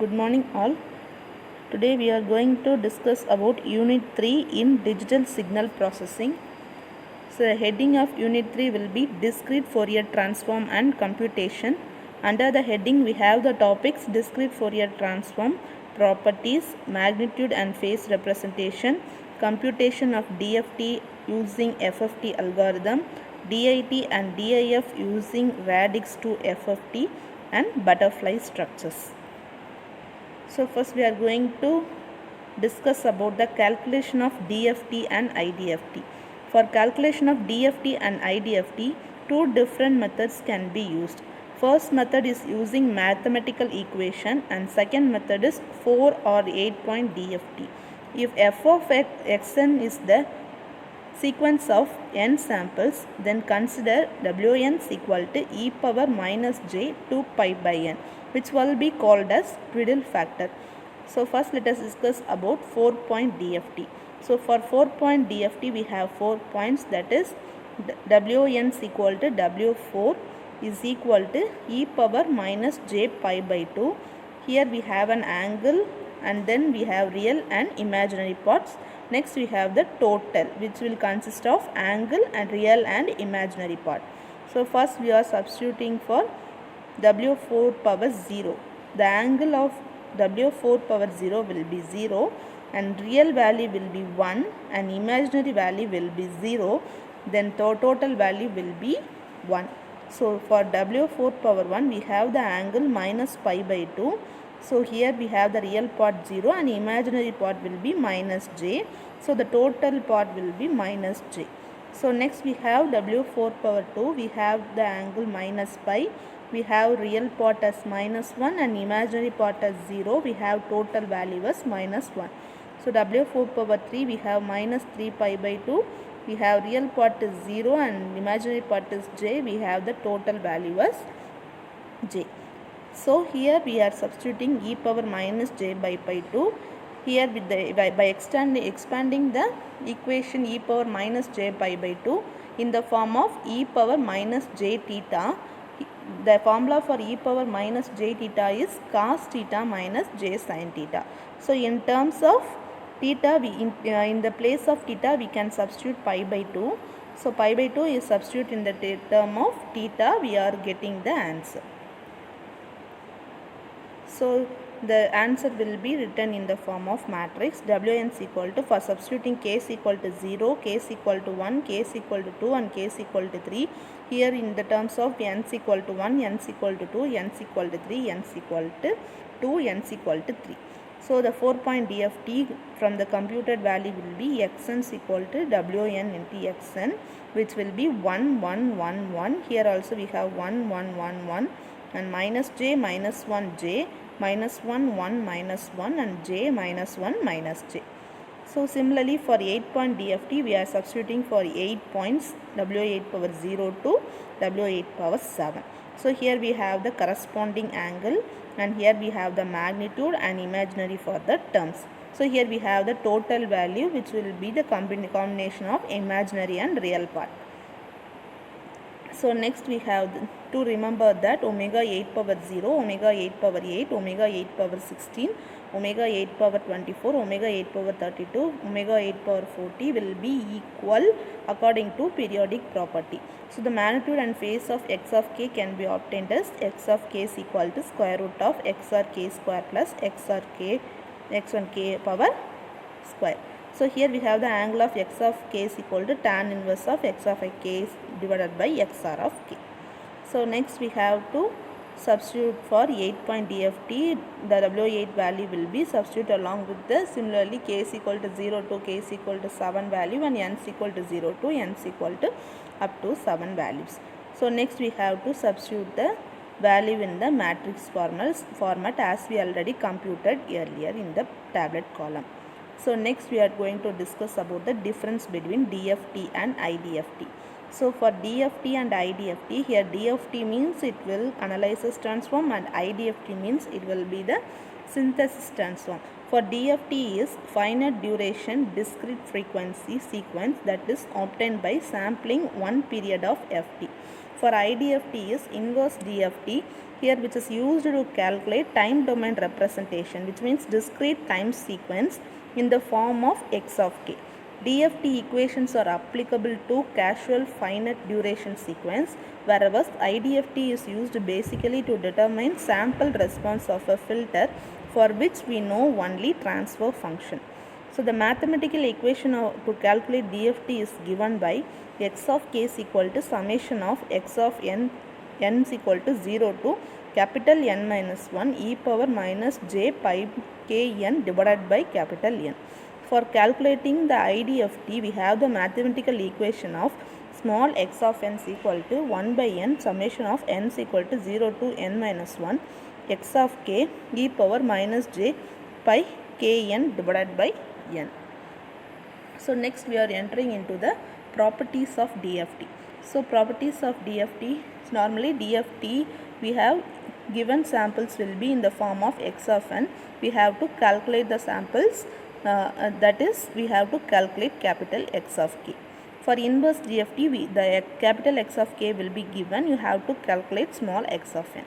Good morning all. Today we are going to discuss about Unit 3 in Digital Signal Processing. So the heading of Unit 3 will be Discrete Fourier Transform and Computation. Under the heading we have the topics Discrete Fourier Transform, Properties, Magnitude and Phase Representation, Computation of DFT using FFT algorithm, DIT and DIF using radix to FFT, and butterfly structures. So first we are going to discuss about the calculation of DFT and IDFT. For calculation of DFT and IDFT, two different methods can be used. First method is using mathematical equation and second method is 4 or 8 point DFT. If f of xn is the sequence of n samples, then consider Wn is equal to e power minus j 2 pi by n, which will be called as twiddle factor. So first let us discuss about 4 point DFT. So for 4 point DFT we have 4 points, that is Wn is equal to W4 is equal to e power minus j pi by 2. Here we have an angle and then we have real and imaginary parts. Next we have the total, which will consist of angle and real and imaginary part. So first we are substituting for W4 power 0. The angle of W4 power 0 will be 0 and real value will be 1 and imaginary value will be 0. Then total value will be 1. So for W4 power 1 we have the angle minus pi by 2. So here we have the real part 0 and imaginary part will be minus j. So the total part will be minus j. So next we have W4 power 2. We have the angle minus pi. We have real part as minus 1 and imaginary part as 0. We have total value as minus 1. So W4 power 3 we have minus 3 pi by 2. We have real part is 0 and imaginary part is j. We have the total value as j. So here we are substituting e power minus j by pi 2. Here with the by expanding the equation e power minus j pi by 2 in the form of e power minus j theta. The formula for e power minus j theta is cos theta minus j sin theta. So in terms of theta, we in the place of theta we can substitute pi by 2. So pi by 2 is substitute in the term of theta, we are getting the answer. So the answer will be written in the form of matrix. Wn is equal to, for substituting k is equal to 0, k is equal to 1, k is equal to 2 and k is equal to 3. Here in the terms of n is equal to 1, n is equal to 2, n is equal to 3, n is equal to 2, n is equal to 3. So the 4 point DFT from the computed value will be xn is equal to Wn into xn, which will be 1 1 1 1. Here also we have 1 1 1 1 and minus j minus 1 j, minus 1 1 minus 1 and j minus 1 minus j. So similarly for 8 point DFT we are substituting for 8 points W8 power 0 to W8 power 7. So here we have the corresponding angle and here we have the magnitude and imaginary for the terms. So here we have the total value, which will be the combination of imaginary and real part. So next we have to remember that omega 8 power 0, omega 8 power 8, omega 8 power 16, omega 8 power 24, omega 8 power 32, omega 8 power 40 will be equal according to periodic property. So the magnitude and phase of x of k can be obtained as x of k is equal to square root of x r k square plus x r k x1 k power square. So here we have the angle of x of k is equal to tan inverse of x of k divided by xr of k. So next we have to substitute for 8 point DFT. The W8 value will be substitute along with the similarly k is equal to 0 to k is equal to 7 value and n is equal to 0 to n is equal to up to 7 values. So next we have to substitute the value in the matrix format as we already computed earlier in the tablet column. So next we are going to discuss about the difference between DFT and IDFT. So for DFT and IDFT, here DFT means it will analysis transform and IDFT means it will be the synthesis transform. For DFT is finite duration discrete frequency sequence that is obtained by sampling one period of FT. for IDFT is inverse DFT here, which is used to calculate time domain representation, which means discrete time sequence in the form of x of k. DFT equations are applicable to casual finite duration sequence, whereas IDFT is used basically to determine sample response of a filter for which we know only transfer function. So the mathematical equation to calculate DFT is given by x of k is equal to summation of x of n is equal to 0 to capital N minus 1 e power minus j pi k n divided by capital N. For calculating the IDFT, we have the mathematical equation of small x of n is equal to 1 by n summation of n is equal to 0 to n minus 1 x of k e power minus j pi k n divided by n. So next we are entering into the properties of DFT. So properties of DFT, normally DFT we have given samples will be in the form of x of n. We have to calculate the samples, that is we have to calculate capital X of k. For inverse DFT, the capital X of k will be given, you have to calculate small x of n.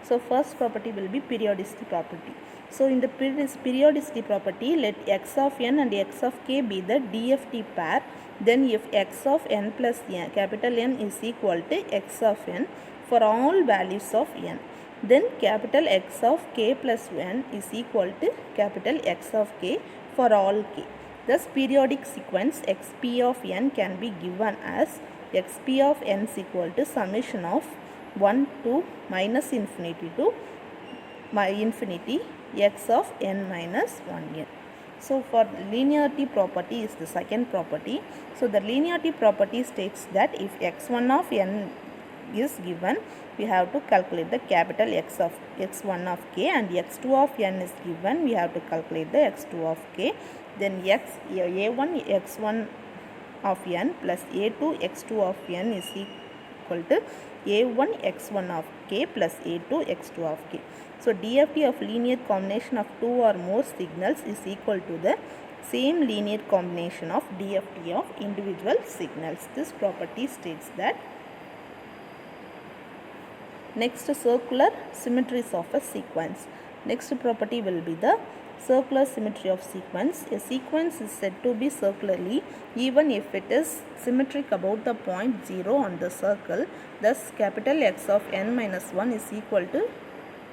So first property will be periodicity property. So in the periodicity property, let x of n and x of k be the DFT pair. Then if x of n plus n, capital N is equal to x of n for all values of n, then capital X of k plus n is equal to capital X of k for all k. Thus periodic sequence xp of n can be given as xp of n is equal to summation of 1 to minus infinity to infinity x of n minus 1n. So for linearity property is the second property. So the linearity property states that if x1 of n is given, we have to calculate the capital X of x1 of k, and x2 of n is given, we have to calculate the x2 of k. Then a1 x1 of n plus a2 x2 of n is equal to a1 x1 of k plus a2 x2 of k. So DFT of linear combination of two or more signals is equal to the same linear combination of DFT of individual signals. This property states that. Next, circular symmetries of a sequence. Next property will be the circular symmetry of sequence. A sequence is said to be circularly even if it is symmetric about the point 0 on the circle. Thus capital X of n minus 1 is equal to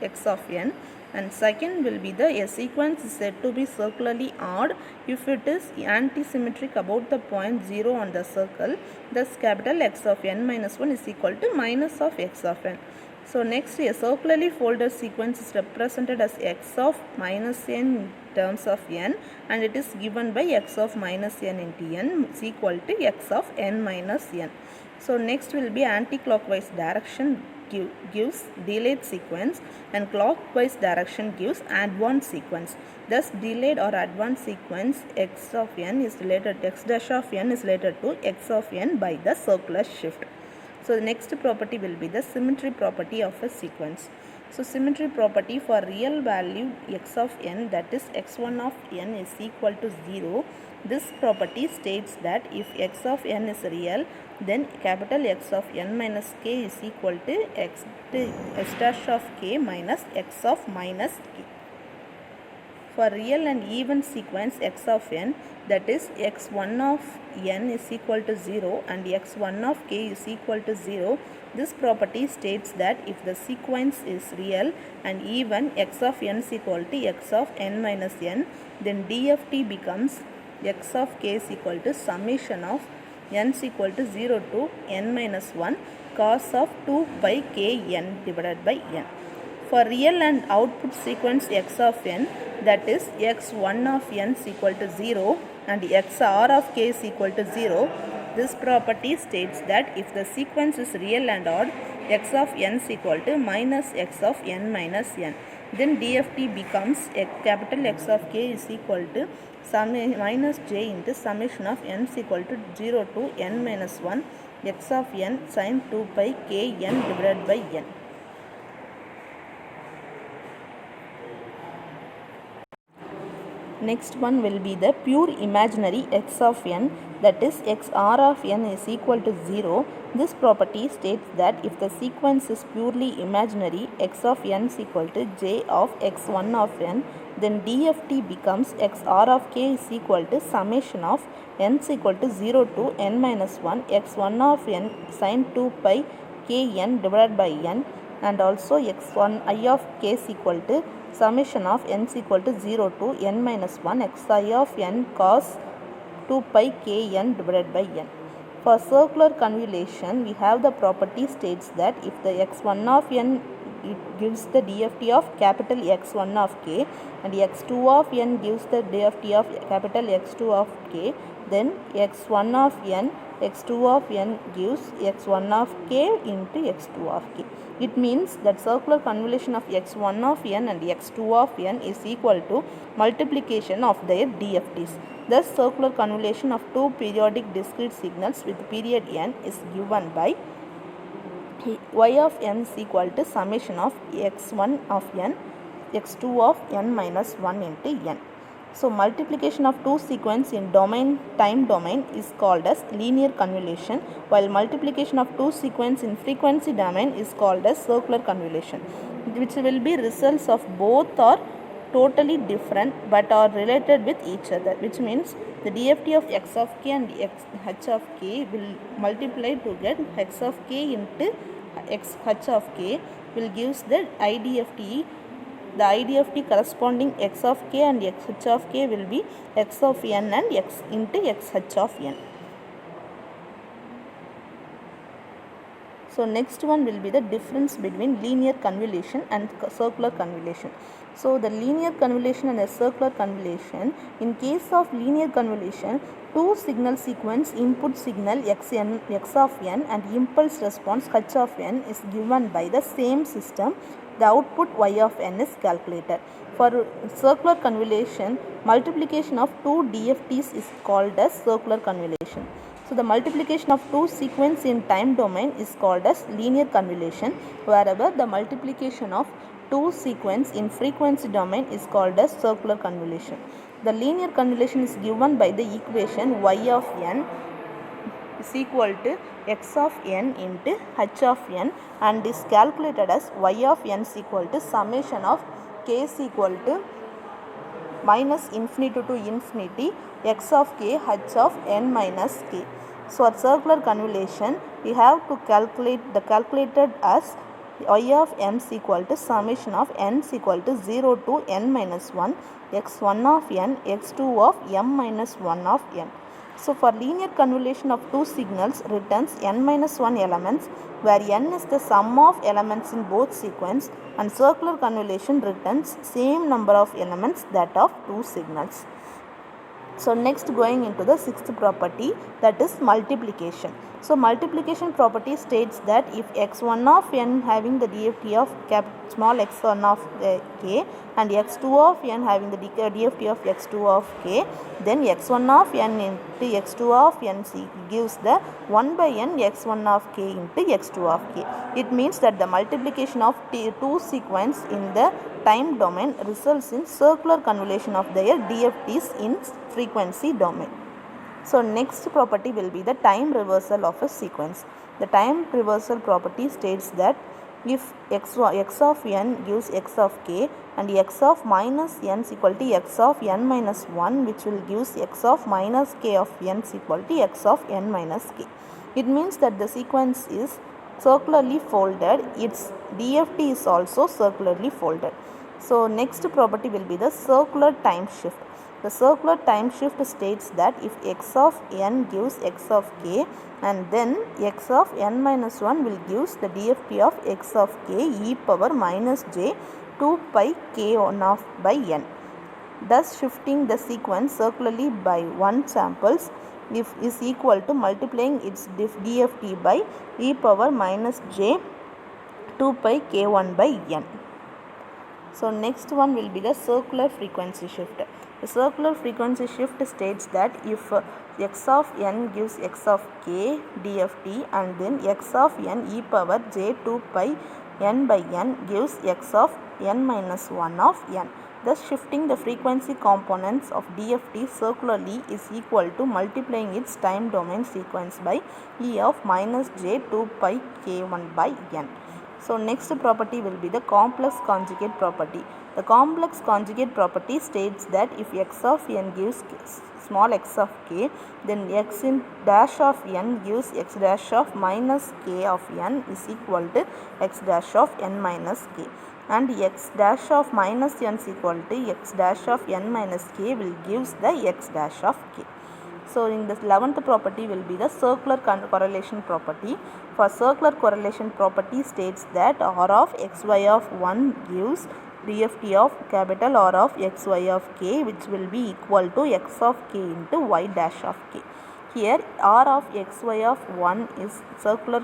x of n. And second will be a sequence is said to be circularly odd if it is anti-symmetric about the point 0 on the circle. Thus capital X of n minus 1 is equal to minus of x of n. So next, a circularly folded sequence is represented as x of minus n in terms of n, and it is given by x of minus n into n is equal to x of n minus n. So next will be anti-clockwise direction gives delayed sequence, and clockwise direction gives advanced sequence. Thus delayed or advanced sequence x of n is related, x dash of n is related to x of n by the circular shift. So the next property will be the symmetry property of a sequence. So symmetry property for real value x of n, that is x1 of n is equal to 0. This property states that if x of n is real, then capital X of n minus k is equal to x dash of k minus x of minus k. For real and even sequence x of n, that is x1 of n is equal to 0 and x1 of k is equal to 0, this property states that if the sequence is real and even x of n is equal to x of n minus n, then DFT becomes x of k is equal to summation of n is equal to 0 to n minus 1 cos of 2 by k n divided by n. For real and output sequence x of n, that is x1 of n is equal to 0 and xr of k is equal to 0, this property states that if the sequence is real and odd, x of n is equal to minus x of n minus n. Then DFT becomes capital X of k is equal to minus j into summation of n is equal to 0 to n minus 1 x of n sin 2 pi k n divided by n. Next one will be the pure imaginary x of n, that is x r of n is equal to 0. This property states that if the sequence is purely imaginary, x of n is equal to j of x1 of n, then dft becomes x r of k is equal to summation of n is equal to 0 to n minus 1 x1 of n sin 2 pi k n divided by n, and also x1 I of k is equal to summation of n is equal to 0 to n minus 1 xi of n cos 2 pi k n divided by n. For circular convolution, we have the property states that if the x1 of n, it gives the DFT of capital X1 of k, and x2 of n gives the DFT of capital X2 of k, then x1 of n, x2 of n gives x1 of k into x2 of k. It means that circular convolution of x1 of n and x2 of n is equal to multiplication of their DFTs. Thus, circular convolution of two periodic discrete signals with period n is given by y of n is equal to summation of x1 of n, x2 of n minus 1 into n. So, multiplication of two sequence in time domain is called as linear convolution, while multiplication of two sequence in frequency domain is called as circular convolution, which will be results of both are totally different but are related with each other, which means the DFT of x of k and h of k will multiply to get x of k into x h of k will gives the IDFT. The IDFT corresponding x of k and x h of k will be x of n and x into x h of n. So, next one will be the difference between linear convolution and circular convolution. So, the linear convolution and the circular convolution, in case of linear convolution, two signal sequence input signal x of n and impulse response h of n is given by the same system. The output y of n is calculated. For circular convolution, multiplication of two DFTs is called as circular convolution. So, the multiplication of two sequence in time domain is called as linear convolution, wherever the multiplication of two sequence in frequency domain is called as circular convolution. The linear convolution is given by the equation y of n is equal to x of n into h of n and is calculated as y of n is equal to summation of k is equal to minus infinity to infinity x of k h of n minus k. So, for circular convolution, we have to calculate the calculated as y of m is equal to summation of n is equal to 0 to n minus 1 x1 of n x2 of m minus 1 of n. So, for linear convolution of two signals returns n minus 1 elements, where n is the sum of elements in both sequence, and circular convolution returns same number of elements that of two signals. So, next going into the sixth property, that is multiplication. So, multiplication property states that if x1 of n having the DFT of small x1 of k and x2 of n having the DFT of x2 of k, then x1 of n into x2 of n gives the 1 by n x1 of k into x2 of k. It means that the multiplication of two sequence in the time domain results in circular convolution of their DFTs in frequency domain. So, next property will be the time reversal of a sequence. The time reversal property states that if x of n gives x of k and x of minus n is equal to x of n minus 1, which will gives x of minus k of n is equal to x of n minus k. It means that the sequence is circularly folded, its DFT is also circularly folded. So, next property will be the circular time shift. The circular time shift states that if x of n gives x of k and then x of n minus 1 will gives the DFT of x of k e power minus j 2 pi k1 of by n. Thus, shifting the sequence circularly by one samples if is equal to multiplying its DFT by e power minus j 2 pi k1 by n. So, next one will be the circular frequency shift. The circular frequency shift states that if x of n gives x of k DFT and then x of n e power j 2 pi n by n gives x of n minus 1 of n. Thus shifting the frequency components of DFT circularly is equal to multiplying its time domain sequence by e of minus j 2 pi k1 by n. So next property will be the complex conjugate property. The complex conjugate property states that if x of n gives small x of k, then x in dash of n gives x dash of minus k of n is equal to x dash of n minus k, and x dash of minus n is equal to x dash of n minus k will gives the x dash of k. So in this 11th property will be the circular correlation property. For circular correlation property states that R of xy of 1 gives DFT of capital R of xy of k, which will be equal to x of k into y dash of k. Here R of xy of 1 is circular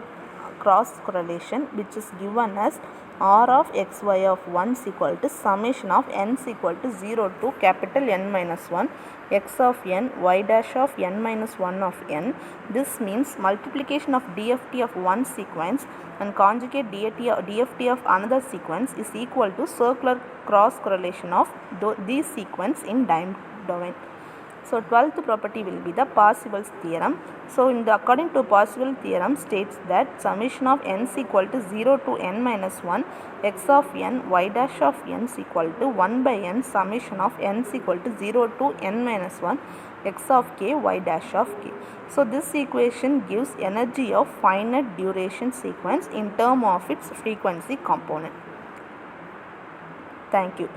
cross correlation, which is given as R of xy of 1 is equal to summation of n is equal to 0 to capital N minus 1 x of n y dash of n minus 1 of n. This means multiplication of DFT of one sequence and conjugate DFT of another sequence is equal to circular cross correlation of these sequence in time domain. So 12th property will be the Parseval's theorem. So according to Parseval theorem states that summation of n is equal to 0 to n minus 1 x of n y dash of n is equal to 1 by n summation of n is equal to 0 to n minus 1 x of k y dash of k. So this equation gives energy of finite duration sequence in term of its frequency component. Thank you.